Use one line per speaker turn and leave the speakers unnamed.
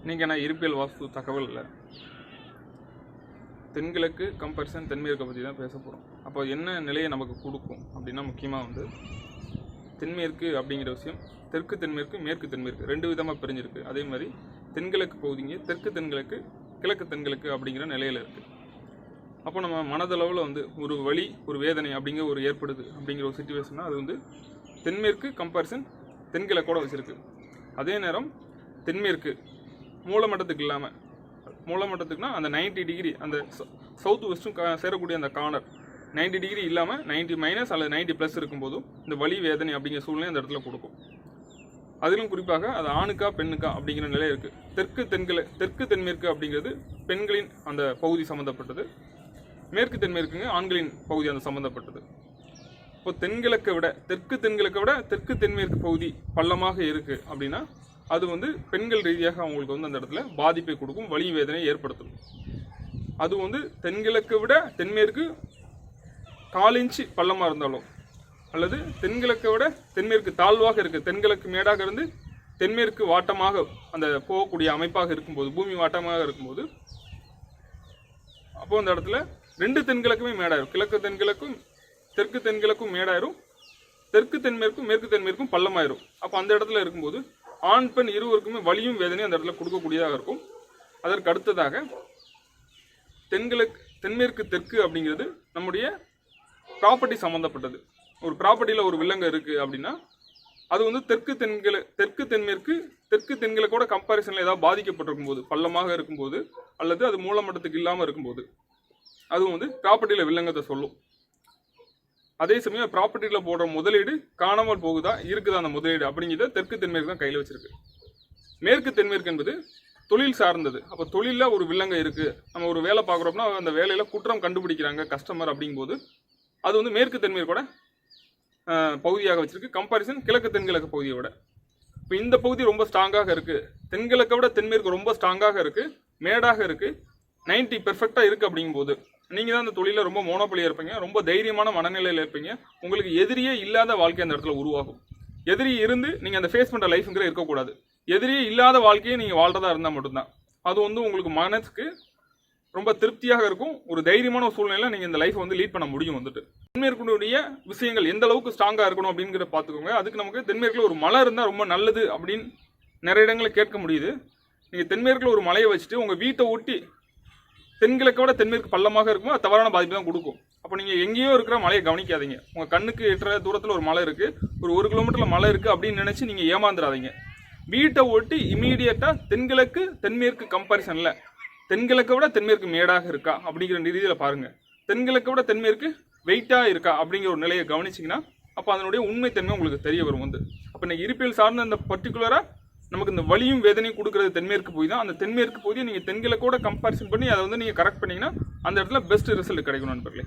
இன்றைக்கி நான் இருப்பியல் வாஸ்து தகவலில் தென்கிழக்கு கம்பேரிசன் தென்மேற்கை பற்றி தான் பேச போகிறோம். அப்போ என்ன நிலையை நமக்கு கொடுக்கும் அப்படின்னா, முக்கியமாக தென்மேற்கு அப்படிங்கிற விஷயம் தெற்கு தென்மேற்கு மேற்கு தென்மேற்கு ரெண்டு விதமாக பிரிஞ்சிருக்கு. அதே மாதிரி தென்கிழக்கு பகுதிங்க தெற்கு தென்கிழக்கு கிழக்கு தென்கிழக்கு அப்படிங்கிற நிலையில் இருக்குது. அப்போ நம்ம மனதளவில் ஒரு வலி ஒரு வேதனை அப்படிங்கிற ஒரு ஏற்படுது அப்படிங்கிற ஒரு சிச்சுவேஷன்னா அது தென்மேற்கு கம்பேரிசன் தென்கிழக்கோட வச்சுருக்கு. அதே நேரம் தென்மேற்கு மூலமட்டத்துக்கு இல்லாமல், மூலமட்டத்துக்குனா அந்த 90 டிகிரி அந்த சவுத் வெஸ்ட்டும் சேரக்கூடிய அந்த கார்னர் 90 டிகிரி இல்லாமல் 90 மைனஸ் அல்லது 90 ப்ளஸ் இருக்கும்போதும் இந்த வலி வேதனை அப்படிங்கிற சூழ்நிலை அந்த இடத்துல கொடுக்கும். அதிலும் குறிப்பாக அது ஆணுக்கா பெண்ணுக்கா அப்படிங்கிற நிலை இருக்குது. தெற்கு தென்மேற்கு அப்படிங்கிறது பெண்களின் அந்த பகுதி சம்மந்தப்பட்டது, மேற்கு தென்மேற்குங்க ஆண்களின் பகுதி அந்த சம்மந்தப்பட்டது. இப்போ தென்கிழக்கை விட தெற்கு தென்மேற்கு பகுதி பள்ளமாக இருக்குது அப்படின்னா அது பெண்கள் ரீதியாக அவங்களுக்கு அந்த இடத்துல பாதிப்பை கொடுக்கும், வலி வேதனையை ஏற்படுத்தும். அது தென்கிழக்கை விட தென்மேற்கு 4 இன்ச்சு பள்ளமாக இருந்தாலும், அல்லது தென்கிழக்கை விட தென்மேற்கு தாழ்வாக இருக்குது, தென்கிழக்கு மேடாக இருந்து தென்மேற்கு வாட்டமாக அந்த போகக்கூடிய அமைப்பாக இருக்கும்போது, பூமி வாட்டமாக இருக்கும்போது, அப்போது அந்த இடத்துல ரெண்டு தென்கிழக்குமே மேடாயிரும். கிழக்கு தென்கிழக்கும் தெற்கு தென்கிழக்கும் மேடாயிரும், தெற்கு தென்மேற்கும் மேற்கு தென்மேற்கும் பள்ளமாயிரும். அப்போ அந்த இடத்துல இருக்கும்போது ஆண் பெண் இருவருக்குமே வலியும் வேதனையும் அந்த இடத்துல கொடுக்கக்கூடியதாக இருக்கும். அதற்கு அடுத்ததாக தென்மேற்கு தெற்கு அப்படிங்கிறது நம்முடைய ப்ராப்பர்ட்டி சம்மந்தப்பட்டது. ஒரு ப்ராப்பர்ட்டியில் ஒரு வில்லங்கம் இருக்குது அப்படின்னா அது தெற்கு தென்கிழக்கோட கம்பேரிசனில் ஏதாவது பாதிக்கப்பட்டிருக்கும் போது, பள்ளமாக இருக்கும்போது அல்லது அது மூலமட்டத்துக்கு இல்லாமல் இருக்கும்போது அது ப்ராப்பர்ட்டியில் வில்லங்கத்தை சொல்லும். அதே சமயம் ப்ராப்பர்ட்டியில் போடுற முதலீடு காணாமல் போகுதா இருக்குதா அந்த முதலீடு அப்படிங்கிறத தெற்கு தென்மேற்கு தான் கையில் வச்சிருக்கு. மேற்கு தென்மேற்கு என்பது தொழில் சார்ந்தது. அப்போ தொழிலில் ஒரு வில்லங்கம் இருக்குது, நம்ம ஒரு வேலை பார்க்குறோம்னா அந்த வேலையில் குற்றம் கண்டுபிடிக்கிறாங்க கஸ்டமர் அப்படிங்கும்போது அது மேற்கு தென்மேற்கோட பகுதியாக வச்சிருக்கு, கம்பேரிசன் கிழக்கு தென்கிழக்கு பகுதியை விட. இப்போ இந்த பகுதி ரொம்ப ஸ்ட்ராங்காக இருக்குது, தென்கிழக்கை விட தென்மேற்கு ரொம்ப ஸ்ட்ராங்காக இருக்குது, மேடாக இருக்குது, 90 பெர்ஃபெக்டாக இருக்குது அப்படிங்கும்போது நீங்கள் தான் அந்த தொழிலில் ரொம்ப மோனோபலியாக இருப்பீங்க, ரொம்ப தைரியமான மனநிலையில் இருப்பீங்க. உங்களுக்கு எதிரியே இல்லாத வாழ்க்கை அந்த இடத்துல உருவாகும். எதிரி இருந்து நீங்கள் அந்த ஃபேஸ் பண்ணுற லைஃபுங்கிற இருக்கக்கூடாது. எதிரியே இல்லாத வாழ்க்கையை நீங்கள் வாழ்றதா இருந்தால் மட்டும்தான் அது உங்களுக்கு மனசுக்கு ரொம்ப திருப்தியாக இருக்கும். ஒரு தைரியமான ஒரு சூழ்நிலையில் நீங்கள் இந்த லைஃப்பை லீட் பண்ண முடியும். தென்மேற்குடைய விஷயங்கள் எந்த அளவுக்கு ஸ்ட்ராங்காக இருக்கணும் அப்படிங்கிறத பார்த்துக்கோங்க. அதுக்கு நமக்கு தென்மேற்கில் ஒரு மலை இருந்தால் ரொம்ப நல்லது அப்படின்னு நிறைய இடங்களில் கேட்க முடியுது. நீங்கள் தென்மேற்கில் ஒரு மலையை வச்சுட்டு உங்கள் வீட்டை ஒட்டி தென்கிழக்கை விட தென்மேற்கு பள்ளமாக இருக்குமோ அது தவறான பாதிப்பு தான் கொடுக்கும். அப்போ நீங்கள் எங்கேயோ இருக்கிற மலையை கவனிக்காதீங்க. உங்கள் கண்ணுக்கு எட்டுற தூரத்தில் ஒரு மலை இருக்குது, ஒரு 1 கிலோமீட்டரில் மலை இருக்குது அப்படின்னு நினச்சி நீங்கள் ஏமாந்துடாதீங்க. வீட்டை ஒட்டி இமீடியட்டாக தென்கிழக்கு தென்மேற்கு கம்பேரிசனில் தென்கிழக்கை விட தென்மேற்கு மேடாக இருக்கா அப்படிங்கிற ரீதியில் பாருங்கள். தென்கிழக்கை விட தென்மேற்கு வெயிட்டாக இருக்கா அப்படிங்கிற ஒரு நிலையை கவனிச்சிங்கன்னா அப்போ அதனுடைய உண்மைத்தன்மை உங்களுக்கு தெரிய வரும். அப்போ இன்னைக்கு இருப்பியல் சார்ந்த அந்த பர்டிகுலராக நமக்கு இந்த வலியும் வேதனையும் கொடுக்குறது தென்மேற்கு பகுதி தான். அந்த தென்மேற்கு பகுதியை நீங்கள் தென்கிழக்கோட கம்பேரிசன் பண்ணி அதை நீங்கள் கரெக்ட் பண்ணிங்கன்னா அந்த இடத்துல பெஸ்ட் ரிசல்ட் கிடைக்கும் நண்பர்களே.